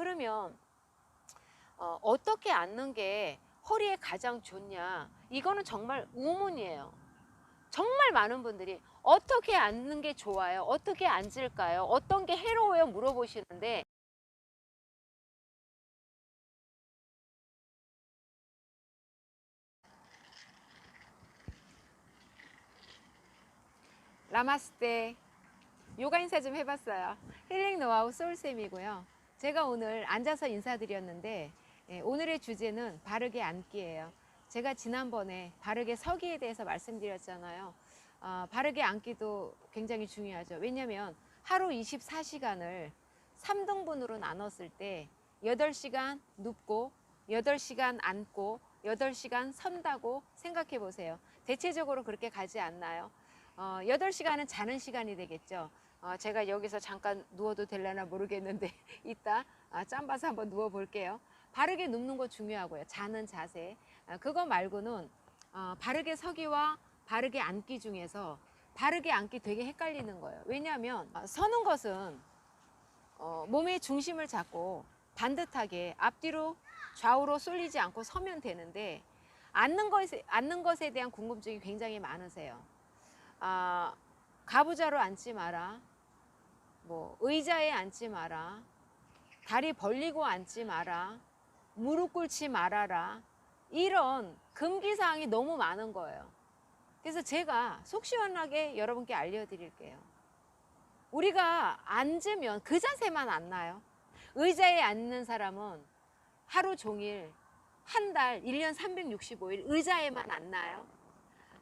그러면 어떻게 앉는 게 허리에 가장 좋냐? 이거는 정말 의문이에요. 정말 많은 분들이 어떻게 앉는 게 좋아요? 어떻게 앉을까요? 어떤 게 해로워요? 물어보시는데 라마스테 요가 인사 좀 해봤어요. 힐링 노하우 소울쌤이고요. 제가 오늘 앉아서 인사드렸는데 오늘의 주제는 바르게 앉기예요. 제가 지난번에 바르게 서기에 대해서 말씀드렸잖아요. 바르게 앉기도 굉장히 중요하죠. 왜냐하면 하루 24시간을 3등분으로 나눴을 때 8시간 눕고 8시간 앉고 8시간 선다고 생각해 보세요. 대체적으로 그렇게 가지 않나요? 8시간은 자는 시간이 되겠죠. 제가 여기서 잠깐 누워도 되려나 모르겠는데 이따 짬 봐서 한번 누워 볼게요. 바르게 눕는 거 중요하고요. 자는 자세. 그거 말고는 바르게 서기와 바르게 앉기 중에서 바르게 앉기 되게 헷갈리는 거예요. 왜냐하면 서는 것은 몸의 중심을 잡고 반듯하게 앞뒤로 좌우로 쏠리지 않고 서면 되는데 앉는 것에 대한 궁금증이 굉장히 많으세요. 가부좌로 앉지 마라, 뭐 의자에 앉지 마라, 다리 벌리고 앉지 마라, 무릎 꿇지 말아라, 이런 금기사항이 너무 많은 거예요. 그래서 제가 속 시원하게 여러분께 알려드릴게요. 우리가 앉으면 그 자세만 앉나요? 의자에 앉는 사람은 하루 종일, 한 달, 1년 365일 의자에만 앉나요?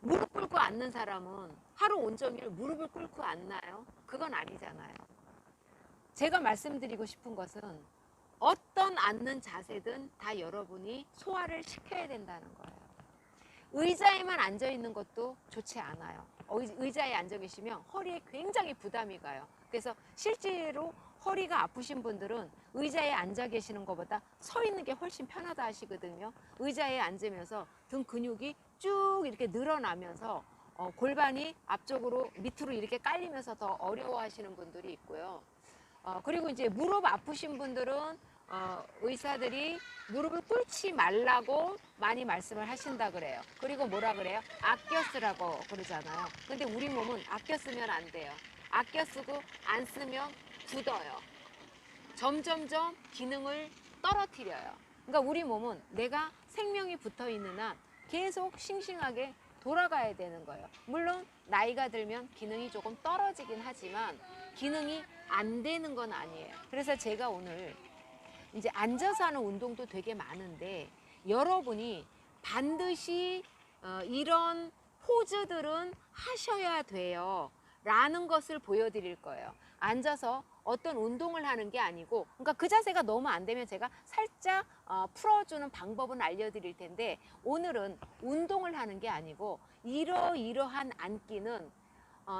무릎 꿇고 앉는 사람은 하루 온종일 무릎을 꿇고 앉나요? 그건 아니잖아요. 제가 말씀드리고 싶은 것은 어떤 앉는 자세든 다 여러분이 소화를 시켜야 된다는 거예요. 의자에만 앉아 있는 것도 좋지 않아요. 의자에 앉아 계시면 허리에 굉장히 부담이 가요. 그래서 실제로 허리가 아프신 분들은 의자에 앉아 계시는 것보다 서 있는 게 훨씬 편하다 하시거든요. 의자에 앉으면서 등 근육이 쭉 이렇게 늘어나면서 골반이 앞쪽으로 밑으로 이렇게 깔리면서 더 어려워하시는 분들이 있고요. 그리고 이제 무릎 아프신 분들은 의사들이 무릎을 꿇지 말라고 많이 말씀을 하신다 그래요. 그리고 뭐라 그래요? 아껴 쓰라고 그러잖아요. 근데 우리 몸은 아껴 쓰면 안 돼요. 아껴 쓰고 안 쓰면 굳어요. 점점점 기능을 떨어뜨려요. 그러니까 우리 몸은 내가 생명이 붙어 있는 한 계속 싱싱하게 돌아가야 되는 거예요. 물론 나이가 들면 기능이 조금 떨어지긴 하지만 기능이 안 되는 건 아니에요. 그래서 제가 오늘 이제 앉아서 하는 운동도 되게 많은데 여러분이 반드시 이런 포즈들은 하셔야 돼요 라는 것을 보여드릴 거예요. 앉아서 어떤 운동을 하는 게 아니고, 그러니까 그 자세가 너무 안 되면 제가 살짝 풀어주는 방법은 알려드릴 텐데, 오늘은 운동을 하는 게 아니고 이러이러한 앉기는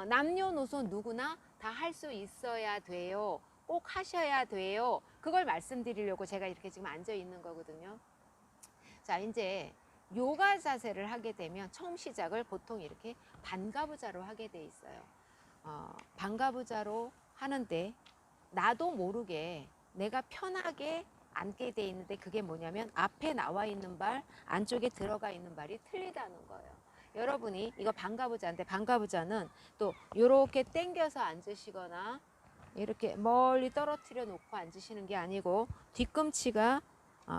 남녀노소 누구나 다 할 수 있어야 돼요. 꼭 하셔야 돼요. 그걸 말씀드리려고 제가 이렇게 지금 앉아 있는 거거든요. 자, 이제 요가 자세를 하게 되면 처음 시작을 보통 이렇게 반가부좌로 하게 돼 있어요. 반가부좌로 하는데 나도 모르게 내가 편하게 앉게 돼 있는데, 그게 뭐냐면 앞에 나와 있는 발, 안쪽에 들어가 있는 발이 틀리다는 거예요. 여러분이 이거 반가부좌인데, 반가부좌는 또 이렇게 당겨서 앉으시거나 이렇게 멀리 떨어뜨려 놓고 앉으시는 게 아니고, 뒤꿈치가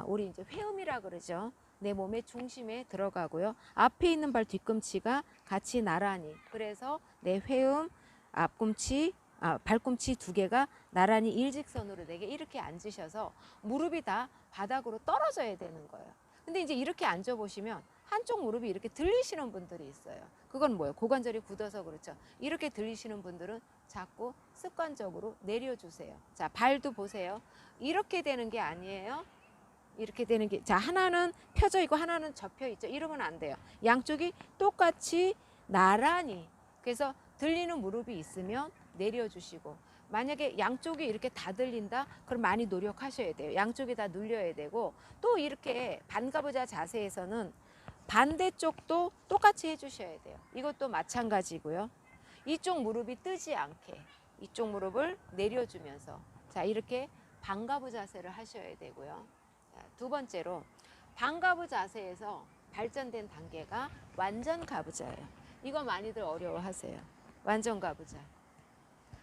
우리 이제 회음이라 그러죠. 내 몸의 중심에 들어가고요. 앞에 있는 발 뒤꿈치가 같이 나란히, 그래서 내 회음, 앞꿈치, 발꿈치 두 개가 나란히 일직선으로 되게 이렇게 앉으셔서 무릎이 다 바닥으로 떨어져야 되는 거예요. 근데 이제 이렇게 앉아 보시면 한쪽 무릎이 이렇게 들리시는 분들이 있어요. 그건 뭐예요? 고관절이 굳어서 그렇죠. 이렇게 들리시는 분들은 자꾸 습관적으로 내려주세요. 자, 발도 보세요. 이렇게 되는 게 아니에요. 이렇게 되는 게, 자, 하나는 펴져 있고 하나는 접혀 있죠. 이러면 안 돼요. 양쪽이 똑같이 나란히. 그래서 들리는 무릎이 있으면 내려주시고, 만약에 양쪽이 이렇게 다 들린다? 그럼 많이 노력하셔야 돼요. 양쪽이 다 눌려야 되고, 또 이렇게 반가부좌 자세에서는 반대쪽도 똑같이 해주셔야 돼요. 이것도 마찬가지고요. 이쪽 무릎이 뜨지 않게 이쪽 무릎을 내려주면서, 자, 이렇게 반가부 자세를 하셔야 되고요. 자, 두 번째로 반가부 자세에서 발전된 단계가 완전 가부좌예요. 이거 많이들 어려워하세요. 완전 가부좌.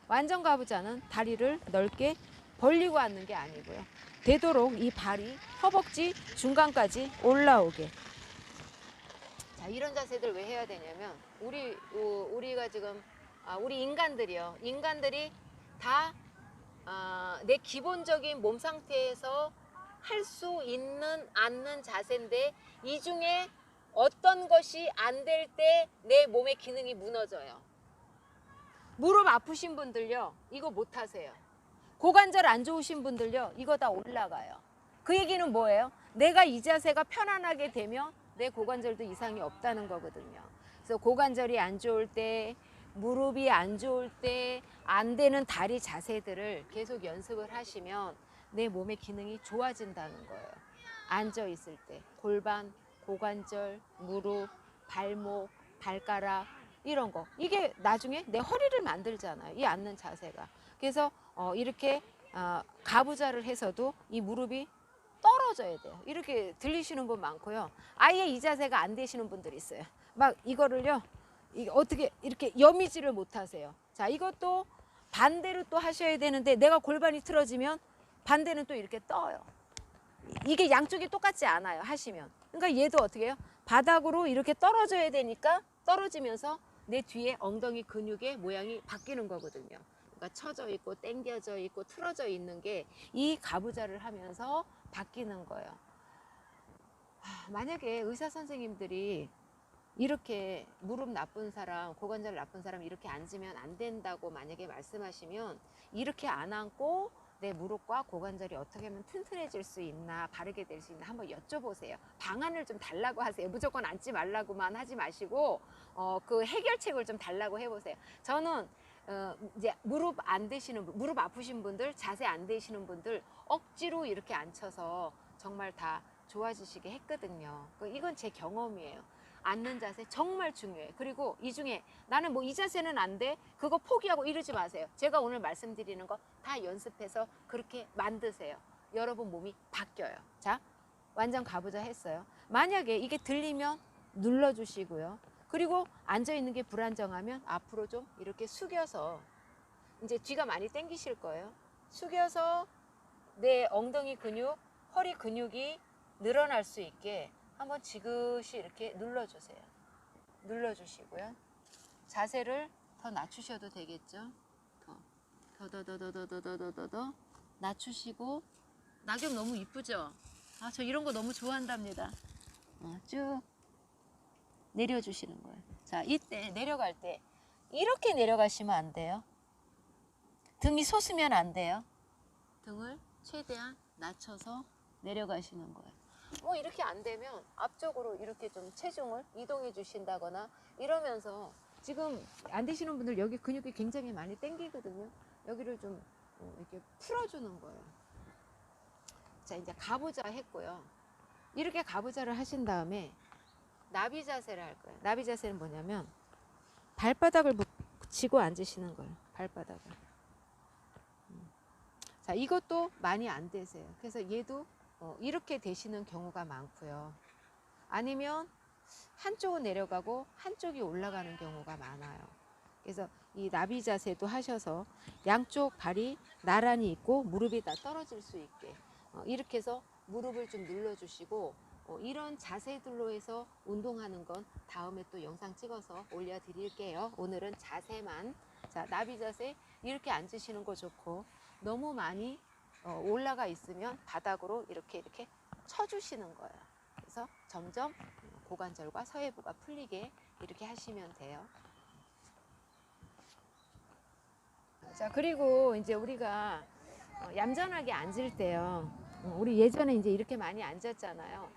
완전 가부좌는 다리를 넓게 벌리고 앉는 게 아니고요. 되도록 이 발이 허벅지 중간까지 올라오게. 자, 이런 자세들 왜 해야 되냐면 우리가 지금 우리 인간들이 다 내 기본적인 몸 상태에서 할 수 있는 앉는 자세인데 이 중에 어떤 것이 안 될 때 내 몸의 기능이 무너져요. 무릎 아프신 분들요, 이거 못 하세요. 고관절 안 좋으신 분들요, 이거 다 올라가요. 그 얘기는 뭐예요? 내가 이 자세가 편안하게 되면 내 고관절도 이상이 없다는 거거든요. 그래서 고관절이 안 좋을 때, 무릎이 안 좋을 때 안 되는 다리 자세들을 계속 연습을 하시면 내 몸의 기능이 좋아진다는 거예요. 앉아 있을 때 골반, 고관절, 무릎, 발목, 발가락 이런 거, 이게 나중에 내 허리를 만들잖아요. 이 앉는 자세가. 그래서 이렇게 가부좌를 해서도 이 무릎이 떨어져야 돼요. 이렇게 들리시는 분 많고요. 아예 이 자세가 안 되시는 분들이 있어요. 막 이거를요, 이게 어떻게 이렇게 여미지를 못 하세요. 자, 이것도 반대로 또 하셔야 되는데 내가 골반이 틀어지면 반대는 또 이렇게 떠요. 이게 양쪽이 똑같지 않아요, 하시면. 그러니까 얘도 어떻게 해요? 바닥으로 이렇게 떨어져야 되니까 떨어지면서 내 뒤에 엉덩이 근육의 모양이 바뀌는 거거든요. 그러니까 처져 있고 당겨져 있고 틀어져 있는 게 이 가부좌를 하면서 바뀌는 거예요. 만약에 의사 선생님들이 이렇게 무릎 나쁜 사람, 고관절 나쁜 사람 이렇게 앉으면 안 된다고 만약에 말씀하시면 이렇게 안 앉고 내 무릎과 고관절이 어떻게 하면 튼튼해질 수 있나, 바르게 될 수 있나 한번 여쭤보세요. 방안을 좀 달라고 하세요. 무조건 앉지 말라고만 하지 마시고 그 해결책을 좀 달라고 해보세요. 저는 이제 무릎 아프신 분들, 자세 안 되시는 분들 억지로 이렇게 앉혀서 정말 다 좋아지시게 했거든요. 이건 제 경험이에요. 앉는 자세 정말 중요해요. 그리고 이 중에 나는 뭐 이 자세는 안 돼, 그거 포기하고 이러지 마세요. 제가 오늘 말씀드리는 거 다 연습해서 그렇게 만드세요. 여러분 몸이 바뀌어요. 자, 완전 가부좌 했어요. 만약에 이게 들리면 눌러주시고요. 그리고 앉아있는 게 불안정하면 앞으로 좀 이렇게 숙여서, 이제 뒤가 많이 당기실 거예요. 숙여서 내 엉덩이 근육, 허리 근육이 늘어날 수 있게 한번 지그시 이렇게 눌러주세요. 눌러주시고요. 자세를 더 낮추셔도 되겠죠. 더 낮추시고. 낙엽 너무 이쁘죠? 저 이런 거 너무 좋아한답니다. 쭉 내려주시는 거예요. 자, 이때 내려갈 때 이렇게 내려가시면 안 돼요. 등이 솟으면 안 돼요. 등을 최대한 낮춰서 내려가시는 거예요. 이렇게 안 되면 앞쪽으로 이렇게 좀 체중을 이동해 주신다거나 이러면서, 지금 안 되시는 분들 여기 근육이 굉장히 많이 당기거든요. 여기를 좀 이렇게 풀어주는 거예요. 자, 이제 가부좌 했고요. 이렇게 가부좌를 하신 다음에 나비 자세를 할 거예요. 나비 자세는 뭐냐면 발바닥을 붙이고 앉으시는 거예요. 발바닥을. 자, 이것도 많이 안 되세요. 그래서 얘도 이렇게 되시는 경우가 많고요. 아니면 한쪽은 내려가고 한쪽이 올라가는 경우가 많아요. 그래서 이 나비 자세도 하셔서 양쪽 발이 나란히 있고 무릎이 다 떨어질 수 있게 이렇게 해서 무릎을 좀 눌러주시고, 이런 자세들로 해서 운동하는 건 다음에 또 영상 찍어서 올려드릴게요. 오늘은 자세만. 자, 나비 자세 이렇게 앉으시는 거 좋고, 너무 많이 올라가 있으면 바닥으로 이렇게 쳐주시는 거예요. 그래서 점점 고관절과 서해부가 풀리게 이렇게 하시면 돼요. 자, 그리고 이제 우리가 얌전하게 앉을 때요. 우리 예전에 이제 이렇게 많이 앉았잖아요.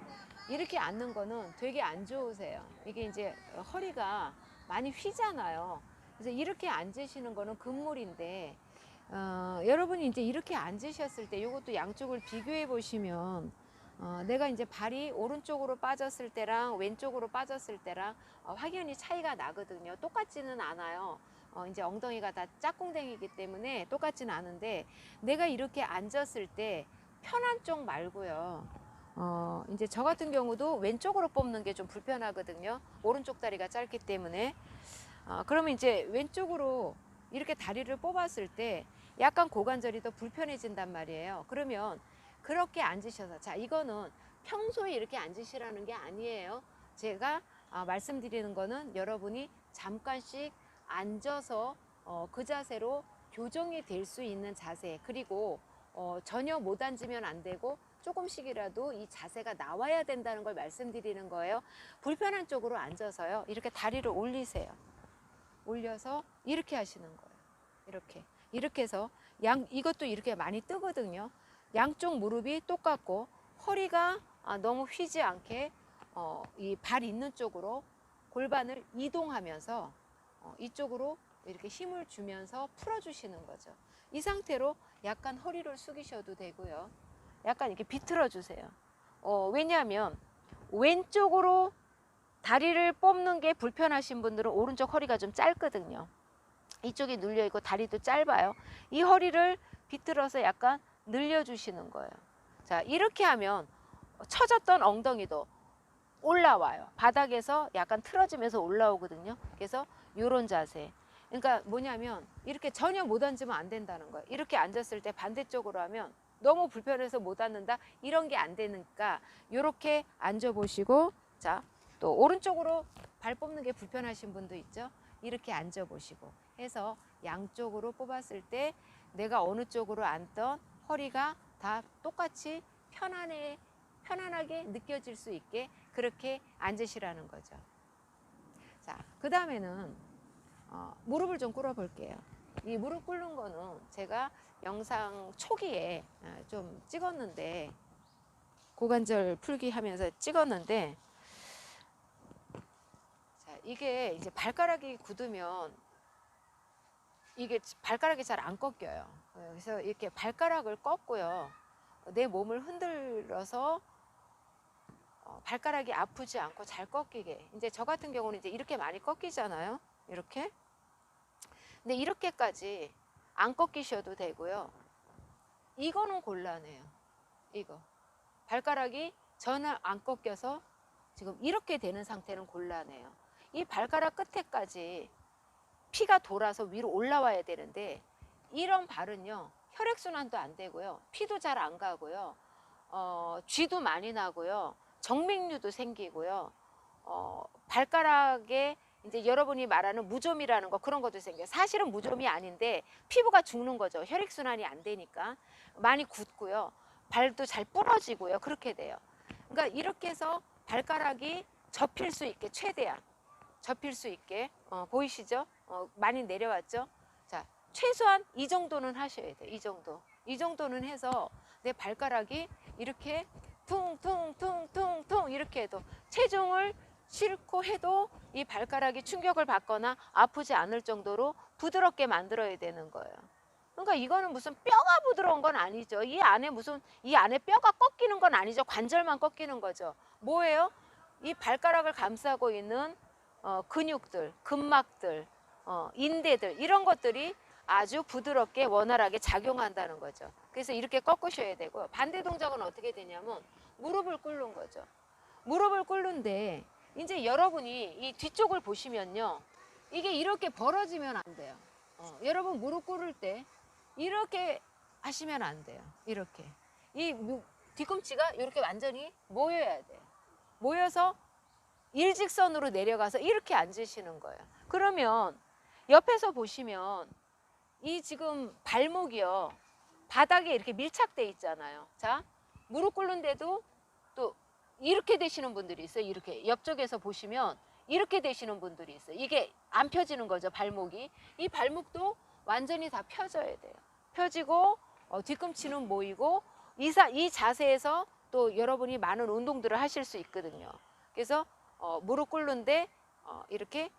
이렇게 앉는 거는 되게 안 좋으세요. 이게 이제 허리가 많이 휘잖아요. 그래서 이렇게 앉으시는 거는 금물인데, 여러분이 이제 이렇게 앉으셨을 때 이것도 양쪽을 비교해 보시면 내가 이제 발이 오른쪽으로 빠졌을 때랑 왼쪽으로 빠졌을 때랑 확연히 차이가 나거든요. 똑같지는 않아요. 이제 엉덩이가 다 짝꿍댕이기 때문에 똑같지는 않은데, 내가 이렇게 앉았을 때 편한 쪽 말고요. 이제 저 같은 경우도 왼쪽으로 뽑는 게 좀 불편하거든요. 오른쪽 다리가 짧기 때문에. 그러면 이제 왼쪽으로 이렇게 다리를 뽑았을 때 약간 고관절이 더 불편해진단 말이에요. 그러면 그렇게 앉으셔서, 자, 이거는 평소에 이렇게 앉으시라는 게 아니에요. 제가 말씀드리는 거는 여러분이 잠깐씩 앉아서 그 자세로 교정이 될 수 있는 자세, 그리고 전혀 못 앉으면 안 되고 조금씩이라도 이 자세가 나와야 된다는 걸 말씀드리는 거예요. 불편한 쪽으로 앉아서요, 이렇게 다리를 올리세요. 올려서 이렇게 하시는 거예요. 이렇게 해서 이것도 이렇게 많이 뜨거든요. 양쪽 무릎이 똑같고 허리가 너무 휘지 않게 이 발 있는 쪽으로 골반을 이동하면서 이쪽으로 이렇게 힘을 주면서 풀어주시는 거죠. 이 상태로 약간 허리를 숙이셔도 되고요. 약간 이렇게 비틀어 주세요. 왜냐하면 왼쪽으로 다리를 뽑는 게 불편하신 분들은 오른쪽 허리가 좀 짧거든요. 이쪽이 눌려 있고 다리도 짧아요. 이 허리를 비틀어서 약간 늘려주시는 거예요. 자, 이렇게 하면 처졌던 엉덩이도 올라와요. 바닥에서 약간 틀어지면서 올라오거든요. 그래서 이런 자세. 그러니까 뭐냐면 이렇게 전혀 못 앉으면 안 된다는 거예요. 이렇게 앉았을 때 반대쪽으로 하면 너무 불편해서 못 앉는다, 이런 게 안 되니까 이렇게 앉아 보시고, 자, 또 오른쪽으로 발 뽑는 게 불편하신 분도 있죠. 이렇게 앉아 보시고 해서 양쪽으로 뽑았을 때 내가 어느 쪽으로 앉던 허리가 다 똑같이 편안하게 느껴질 수 있게 그렇게 앉으시라는 거죠. 자, 그 다음에는 무릎을 좀 꿇어 볼게요. 이 무릎 꿇는 거는 제가 영상 초기에 좀 찍었는데, 고관절 풀기 하면서 찍었는데, 자, 이게 이제 발가락이 굳으면 이게 발가락이 잘 안 꺾여요. 그래서 이렇게 발가락을 꺾고요, 내 몸을 흔들어서 발가락이 아프지 않고 잘 꺾이게. 이제 저 같은 경우는 이제 이렇게 많이 꺾이잖아요. 이렇게. 근데 이렇게까지 안 꺾이셔도 되고요. 이거는 곤란해요. 이거. 발가락이 전혀 안 꺾여서 지금 이렇게 되는 상태는 곤란해요. 이 발가락 끝에까지 피가 돌아서 위로 올라와야 되는데, 이런 발은요, 혈액순환도 안 되고요, 피도 잘 안 가고요, 쥐도 많이 나고요, 정맥류도 생기고요, 발가락에 이제 여러분이 말하는 무좀이라는 거, 그런 것도 생겨요. 사실은 무좀이 아닌데 피부가 죽는 거죠. 혈액순환이 안 되니까 많이 굳고요, 발도 잘 부러지고요, 그렇게 돼요. 그러니까 이렇게 해서 발가락이 접힐 수 있게, 최대한 접힐 수 있게, 보이시죠? 많이 내려왔죠? 자, 최소한 이 정도는 하셔야 돼요. 이 정도는 해서 내 발가락이 이렇게 퉁퉁퉁퉁퉁 이렇게 해도, 체중을 싣고 해도 이 발가락이 충격을 받거나 아프지 않을 정도로 부드럽게 만들어야 되는 거예요. 그러니까 이거는 무슨 뼈가 부드러운 건 아니죠. 이 안에 뼈가 꺾이는 건 아니죠. 관절만 꺾이는 거죠. 뭐예요? 이 발가락을 감싸고 있는 근육들, 근막들, 인대들, 이런 것들이 아주 부드럽게 원활하게 작용한다는 거죠. 그래서 이렇게 꺾으셔야 되고, 반대 동작은 어떻게 되냐면 무릎을 꿇는 거죠. 무릎을 꿇는데 이제 여러분이 이 뒤쪽을 보시면요, 이게 이렇게 벌어지면 안 돼요. 여러분 무릎 꿇을 때 이렇게 하시면 안 돼요. 이렇게 이 뒤꿈치가 이렇게 완전히 모여야 돼요. 모여서 일직선으로 내려가서 이렇게 앉으시는 거예요. 그러면 옆에서 보시면 이 지금 발목이요, 바닥에 이렇게 밀착돼 있잖아요. 자, 무릎 꿇는데도 또 이렇게 되시는 분들이 있어요. 이렇게 옆쪽에서 보시면 이렇게 되시는 분들이 있어요. 이게 안 펴지는 거죠, 발목이. 이 발목도 완전히 다 펴져야 돼요. 펴지고 뒤꿈치는 모이고, 이 자세에서 또 여러분이 많은 운동들을 하실 수 있거든요. 그래서 무릎 꿇는데 이렇게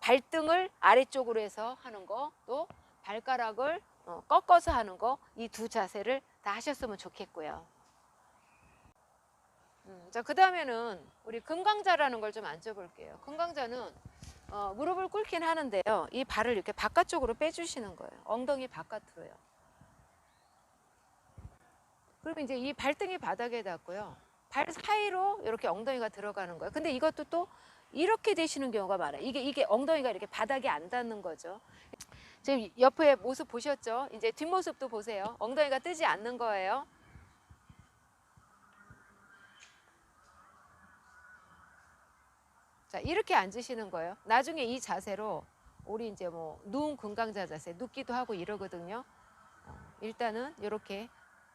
발등을 아래쪽으로 해서 하는 거, 또 발가락을 꺾어서 하는 거, 이 두 자세를 다 하셨으면 좋겠고요. 자, 그 다음에는 우리 금강자라는 걸 좀 앉아볼게요. 금강자는 무릎을 꿇긴 하는데요. 이 발을 이렇게 바깥쪽으로 빼주시는 거예요. 엉덩이 바깥으로요. 그리고 이제 이 발등이 바닥에 닿고요. 발 사이로 이렇게 엉덩이가 들어가는 거예요. 근데 이것도 또 이렇게 되시는 경우가 많아요. 이게 엉덩이가 이렇게 바닥에 안 닿는 거죠. 지금 옆에 모습 보셨죠? 이제 뒷모습도 보세요. 엉덩이가 뜨지 않는 거예요. 자, 이렇게 앉으시는 거예요. 나중에 이 자세로 우리 이제 뭐 누운 금강자 자세 눕기도 하고 이러거든요. 일단은 이렇게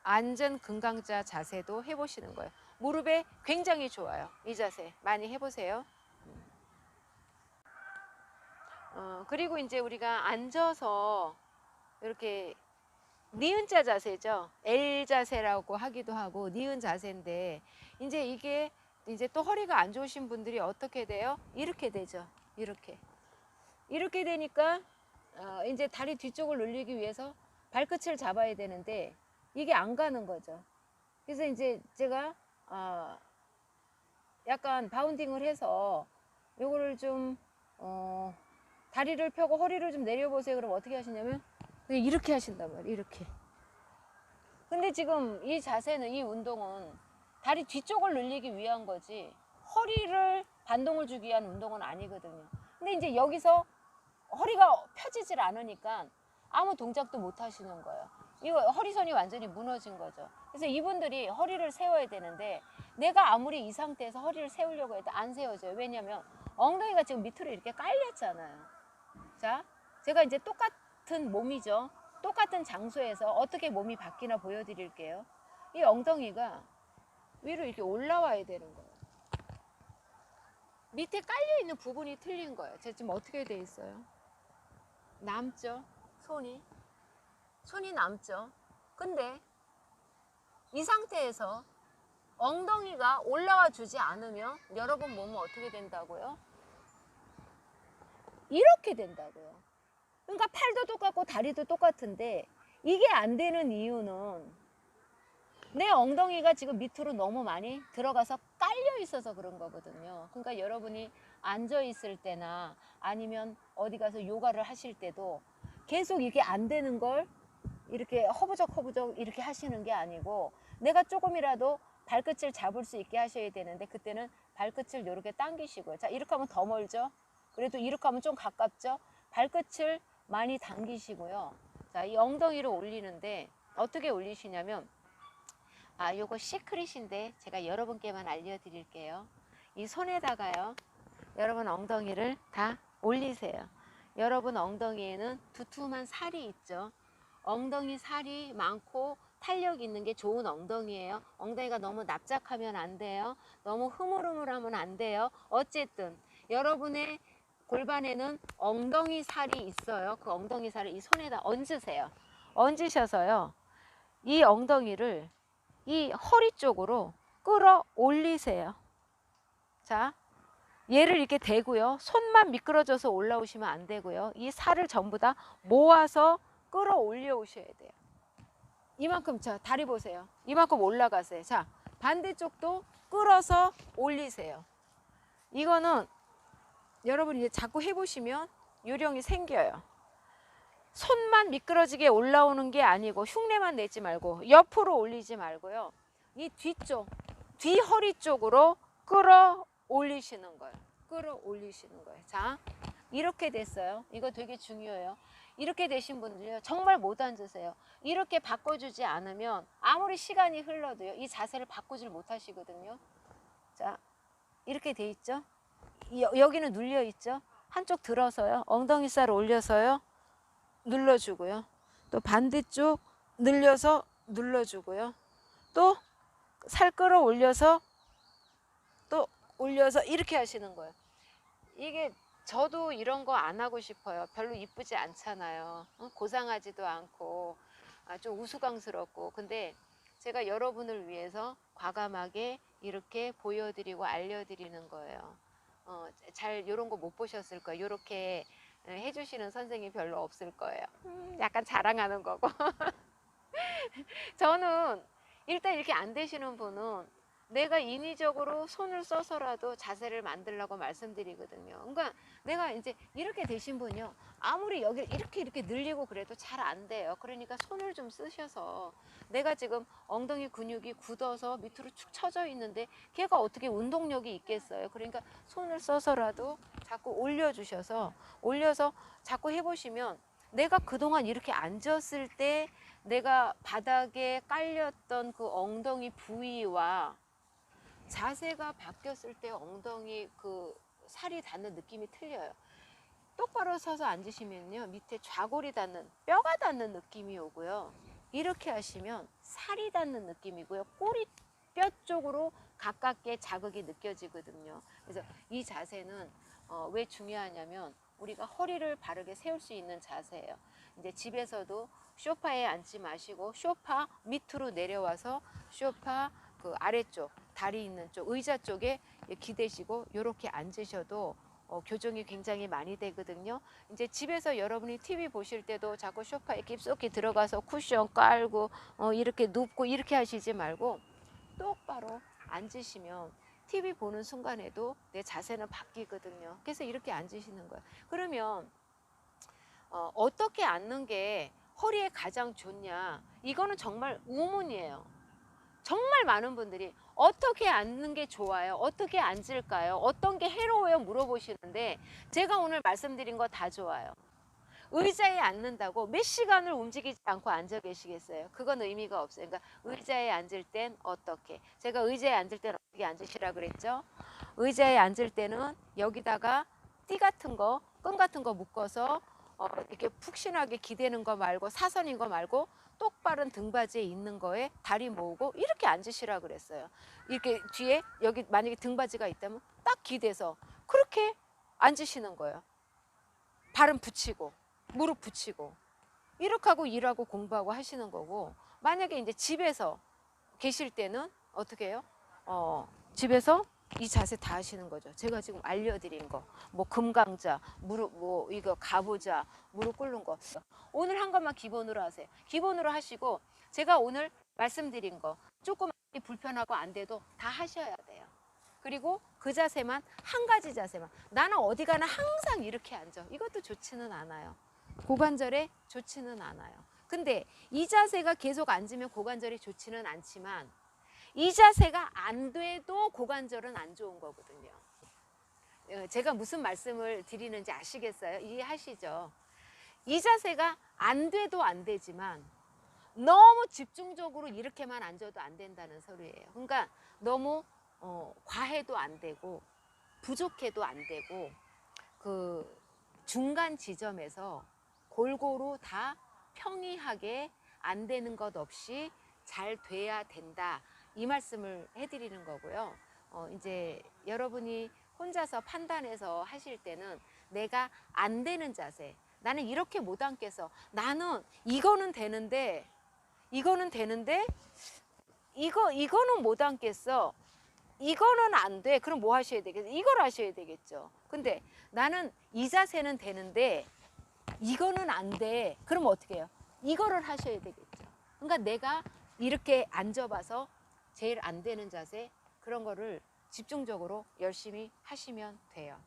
앉은 금강자 자세도 해보시는 거예요. 무릎에 굉장히 좋아요. 이 자세 많이 해보세요. 그리고 이제 우리가 앉아서 이렇게 니은자 자세죠. L 자세라고 하기도 하고 니은 자세인데 이제 이게 이제 또 허리가 안 좋으신 분들이 어떻게 돼요? 이렇게 되죠. 이렇게 되니까 이제 다리 뒤쪽을 늘리기 위해서 발끝을 잡아야 되는데 이게 안 가는 거죠. 그래서 이제 제가 약간 바운딩을 해서 요거를 좀 다리를 펴고 허리를 좀 내려보세요. 그럼 어떻게 하시냐면 이렇게 하신단 말이에요. 이렇게. 근데 지금 이 자세는, 이 운동은 다리 뒤쪽을 늘리기 위한 거지 허리를 반동을 주기 위한 운동은 아니거든요. 근데 이제 여기서 허리가 펴지질 않으니까 아무 동작도 못 하시는 거예요. 이거 허리선이 완전히 무너진 거죠. 그래서 이분들이 허리를 세워야 되는데 내가 아무리 이 상태에서 허리를 세우려고 해도 안 세워져요. 왜냐면 엉덩이가 지금 밑으로 이렇게 깔렸잖아요. 자, 제가 이제 똑같은 몸이죠. 똑같은 장소에서 어떻게 몸이 바뀌나 보여드릴게요. 이 엉덩이가 위로 이렇게 올라와야 되는 거예요. 밑에 깔려있는 부분이 틀린 거예요. 제가 지금 어떻게 돼 있어요? 남죠? 손이 남죠? 근데 이 상태에서 엉덩이가 올라와 주지 않으면 여러분 몸은 어떻게 된다고요? 이렇게 된다고요. 그러니까 팔도 똑같고 다리도 똑같은데 이게 안 되는 이유는 내 엉덩이가 지금 밑으로 너무 많이 들어가서 깔려 있어서 그런 거거든요. 그러니까 여러분이 앉아 있을 때나 아니면 어디 가서 요가를 하실 때도 계속 이게 안 되는 걸 이렇게 허부적 이렇게 하시는 게 아니고 내가 조금이라도 발끝을 잡을 수 있게 하셔야 되는데 그때는 발끝을 이렇게 당기시고요. 자, 이렇게 하면 더 멀죠? 그래도 이렇게 하면 좀 가깝죠? 발끝을 많이 당기시고요. 자, 이 엉덩이를 올리는데 어떻게 올리시냐면 요거 시크릿인데 제가 여러분께만 알려드릴게요. 이 손에다가요. 여러분 엉덩이를 다 올리세요. 여러분 엉덩이에는 두툼한 살이 있죠. 엉덩이 살이 많고 탄력 있는 게 좋은 엉덩이에요. 엉덩이가 너무 납작하면 안 돼요. 너무 흐물흐물하면 안 돼요. 어쨌든 여러분의 골반에는 엉덩이 살이 있어요. 그 엉덩이 살을 이 손에다 얹으세요. 얹으셔서요. 이 엉덩이를 이 허리 쪽으로 끌어 올리세요. 자, 얘를 이렇게 대고요. 손만 미끄러져서 올라오시면 안 되고요. 이 살을 전부 다 모아서 끌어 올려 오셔야 돼요. 이만큼, 자, 다리 보세요. 이만큼 올라가세요. 자, 반대쪽도 끌어서 올리세요. 이거는 여러분이 이제 자꾸 해보시면 요령이 생겨요. 손만 미끄러지게 올라오는 게 아니고 흉내만 내지 말고 옆으로 올리지 말고요. 이 뒤쪽, 뒤 허리 쪽으로 끌어 올리시는 거예요. 끌어 올리시는 거예요. 자, 이렇게 됐어요. 이거 되게 중요해요. 이렇게 되신 분들요 정말 못 앉으세요. 이렇게 바꿔주지 않으면 아무리 시간이 흘러도요 이 자세를 바꾸질 못하시거든요. 자, 이렇게 돼 있죠. 여기는 눌려 있죠. 한쪽 들어서요. 엉덩이 살 올려서요. 눌러주고요. 또 반대쪽 늘려서 눌러주고요. 또 살 끌어 올려서 또 올려서 이렇게 하시는 거예요. 이게 저도 이런 거 안 하고 싶어요. 별로 이쁘지 않잖아요. 고상하지도 않고 좀 우스꽝스럽고. 근데 제가 여러분을 위해서 과감하게 이렇게 보여드리고 알려드리는 거예요. 잘 이런 거 못 보셨을 거예요. 이렇게 해주시는 선생님이 별로 없을 거예요. 약간 자랑하는 거고. 저는 일단 이렇게 안 되시는 분은 내가 인위적으로 손을 써서라도 자세를 만들라고 말씀드리거든요. 그러니까 내가 이제 이렇게 되신 분이요. 아무리 여기를 이렇게 늘리고 그래도 잘 안 돼요. 그러니까 손을 좀 쓰셔서 내가 지금 엉덩이 근육이 굳어서 밑으로 축 처져 있는데 걔가 어떻게 운동력이 있겠어요. 그러니까 손을 써서라도 자꾸 올려서 자꾸 해보시면 내가 그동안 이렇게 앉았을 때 내가 바닥에 깔렸던 그 엉덩이 부위와 자세가 바뀌었을 때 엉덩이 그 살이 닿는 느낌이 틀려요. 똑바로 서서 앉으시면요, 밑에 좌골이 닿는, 뼈가 닿는 느낌이 오고요. 이렇게 하시면 살이 닿는 느낌이고요. 꼬리 뼈 쪽으로 가깝게 자극이 느껴지거든요. 그래서 이 자세는 왜 중요하냐면 우리가 허리를 바르게 세울 수 있는 자세예요. 이제 집에서도 소파에 앉지 마시고 소파 밑으로 내려와서 소파 그 아래쪽 다리 있는 쪽 의자 쪽에 기대시고 이렇게 앉으셔도 교정이 굉장히 많이 되거든요. 이제 집에서 여러분이 TV 보실 때도 자꾸 소파에 깊숙이 들어가서 쿠션 깔고 이렇게 눕고 이렇게 하시지 말고 똑바로 앉으시면 TV 보는 순간에도 내 자세는 바뀌거든요. 그래서 이렇게 앉으시는 거예요. 그러면 어떻게 앉는 게 허리에 가장 좋냐? 이거는 정말 우문이에요. 정말 많은 분들이 어떻게 앉는 게 좋아요? 어떻게 앉을까요? 어떤 게 해로워요? 물어보시는데 제가 오늘 말씀드린 거 다 좋아요. 의자에 앉는다고 몇 시간을 움직이지 않고 앉아 계시겠어요? 그건 의미가 없어요. 그러니까 의자에 앉을 땐 어떻게? 제가 의자에 앉을 땐 어떻게 앉으시라 그랬죠? 의자에 앉을 때는 여기다가 띠 같은 거, 끈 같은 거 묶어서 이렇게 푹신하게 기대는 거 말고 사선인 거 말고 똑바른 등받이에 있는 거에 다리 모으고 이렇게 앉으시라 그랬어요. 이렇게 뒤에 여기 만약에 등받이가 있다면 딱 기대서 그렇게 앉으시는 거예요. 발은 붙이고 무릎 붙이고 이렇게 하고 일하고 공부하고 하시는 거고, 만약에 이제 집에서 계실 때는 어떻게 해요? 집에서 이 자세 다 하시는 거죠. 제가 지금 알려드린 거, 뭐 금강자, 무릎, 뭐 이거 가보자, 무릎 꿇는 거. 오늘 한 것만 기본으로 하세요. 기본으로 하시고 제가 오늘 말씀드린 거 조금 불편하고 안 돼도 다 하셔야 돼요. 그리고 그 자세만 한 가지 자세만. 나는 어디 가나 항상 이렇게 앉아. 이것도 좋지는 않아요. 고관절에 좋지는 않아요. 근데 이 자세가 계속 앉으면 고관절이 좋지는 않지만 이 자세가 안 돼도 고관절은 안 좋은 거거든요. 제가 무슨 말씀을 드리는지 아시겠어요? 이해하시죠? 이 자세가 안 돼도 안 되지만 너무 집중적으로 이렇게만 앉아도 안 된다는 소리예요. 그러니까 너무 과해도 안 되고 부족해도 안 되고 그 중간 지점에서 골고루 다 평이하게 안 되는 것 없이 잘 돼야 된다. 이 말씀을 해드리는 거고요. 이제 여러분이 혼자서 판단해서 하실 때는 내가 안 되는 자세, 나는 이렇게 못 앉겠어. 나는 이거는 되는데 이거는 못 앉겠어. 이거는 안 돼. 그럼 뭐 하셔야 되겠어요? 이걸 하셔야 되겠죠. 근데 나는 이 자세는 되는데 이거는 안 돼. 그럼 어떻게 해요? 이거를 하셔야 되겠죠. 그러니까 내가 이렇게 앉아봐서 제일 안 되는 자세, 그런 거를 집중적으로 열심히 하시면 돼요.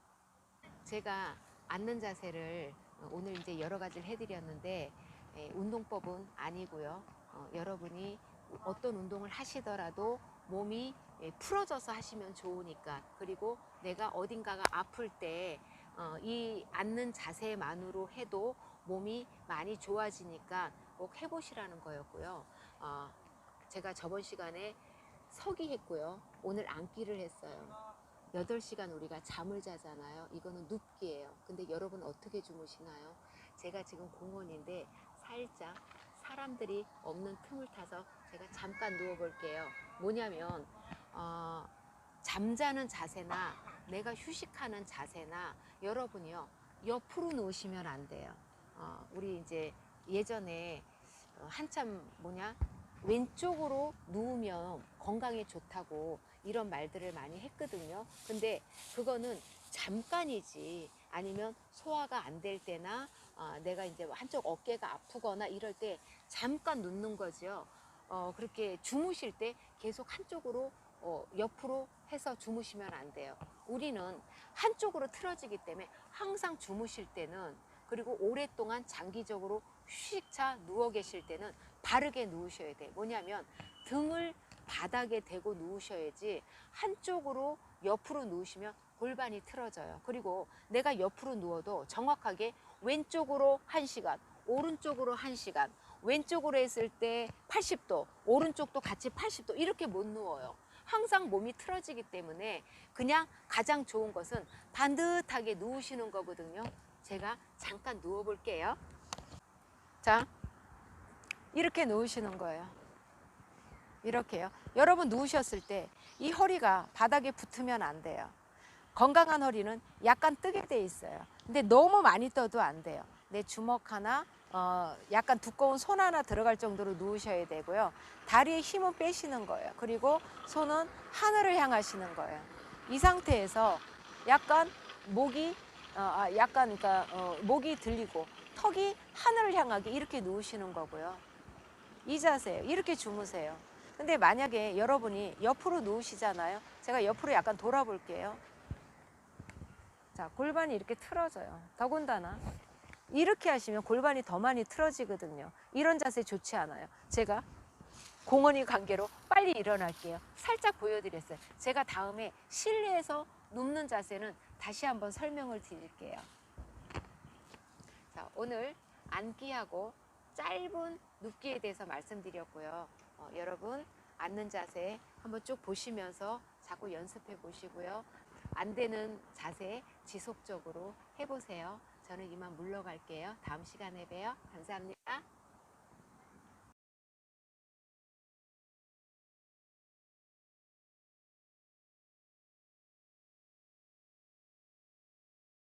제가 앉는 자세를 오늘 이제 여러 가지를 해드렸는데 운동법은 아니고요. 여러분이 어떤 운동을 하시더라도 몸이 풀어져서 하시면 좋으니까, 그리고 내가 어딘가가 아플 때 이 앉는 자세만으로 해도 몸이 많이 좋아지니까 꼭 해보시라는 거였고요. 제가 저번 시간에 서기 했고요. 오늘 앉기를 했어요. 8시간 우리가 잠을 자잖아요. 이거는 눕기예요. 근데 여러분 어떻게 주무시나요? 제가 지금 공원인데 살짝 사람들이 없는 틈을 타서 제가 잠깐 누워볼게요. 뭐냐면 잠자는 자세나 내가 휴식하는 자세나 여러분이요, 옆으로 누우시면 안 돼요. 우리 이제 예전에 한참 왼쪽으로 누우면 건강에 좋다고 이런 말들을 많이 했거든요. 근데 그거는 잠깐이지, 아니면 소화가 안 될 때나 내가 이제 한쪽 어깨가 아프거나 이럴 때 잠깐 눕는 거죠. 그렇게 주무실 때 계속 한쪽으로 옆으로 해서 주무시면 안 돼요. 우리는 한쪽으로 틀어지기 때문에 항상 주무실 때는, 그리고 오랫동안 장기적으로 휴식차 누워 계실 때는 바르게 누우셔야 돼. 뭐냐면 등을 바닥에 대고 누우셔야지, 한쪽으로 옆으로 누우시면 골반이 틀어져요. 그리고 내가 옆으로 누워도 정확하게 왼쪽으로 1시간, 오른쪽으로 1시간, 왼쪽으로 했을 때 80도, 오른쪽도 같이 80도 이렇게 못 누워요. 항상 몸이 틀어지기 때문에 그냥 가장 좋은 것은 반듯하게 누우시는 거거든요. 제가 잠깐 누워 볼게요. 자, 이렇게 누우시는 거예요. 이렇게요. 여러분 누우셨을 때 이 허리가 바닥에 붙으면 안 돼요. 건강한 허리는 약간 뜨게 돼 있어요. 근데 너무 많이 떠도 안 돼요. 내 주먹 하나, 약간 두꺼운 손 하나 들어갈 정도로 누우셔야 되고요. 다리에 힘은 빼시는 거예요. 그리고 손은 하늘을 향하시는 거예요. 이 상태에서 약간 목이 그러니까 목이 들리고 턱이 하늘을 향하게 이렇게 누우시는 거고요. 이 자세예요. 이렇게 주무세요. 근데 만약에 여러분이 옆으로 누우시잖아요. 제가 옆으로 약간 돌아볼게요. 자, 골반이 이렇게 틀어져요. 더군다나 이렇게 하시면 골반이 더 많이 틀어지거든요. 이런 자세 좋지 않아요. 제가 공원이 관계로 빨리 일어날게요. 살짝 보여드렸어요. 제가 다음에 실내에서 눕는 자세는 다시 한번 설명을 드릴게요. 자, 오늘 앉기하고 짧은 눕기에 대해서 말씀드렸고요. 여러분 앉는 자세 한번 쭉 보시면서 자꾸 연습해 보시고요. 안 되는 자세 지속적으로 해보세요. 저는 이만 물러갈게요. 다음 시간에 봬요. 감사합니다.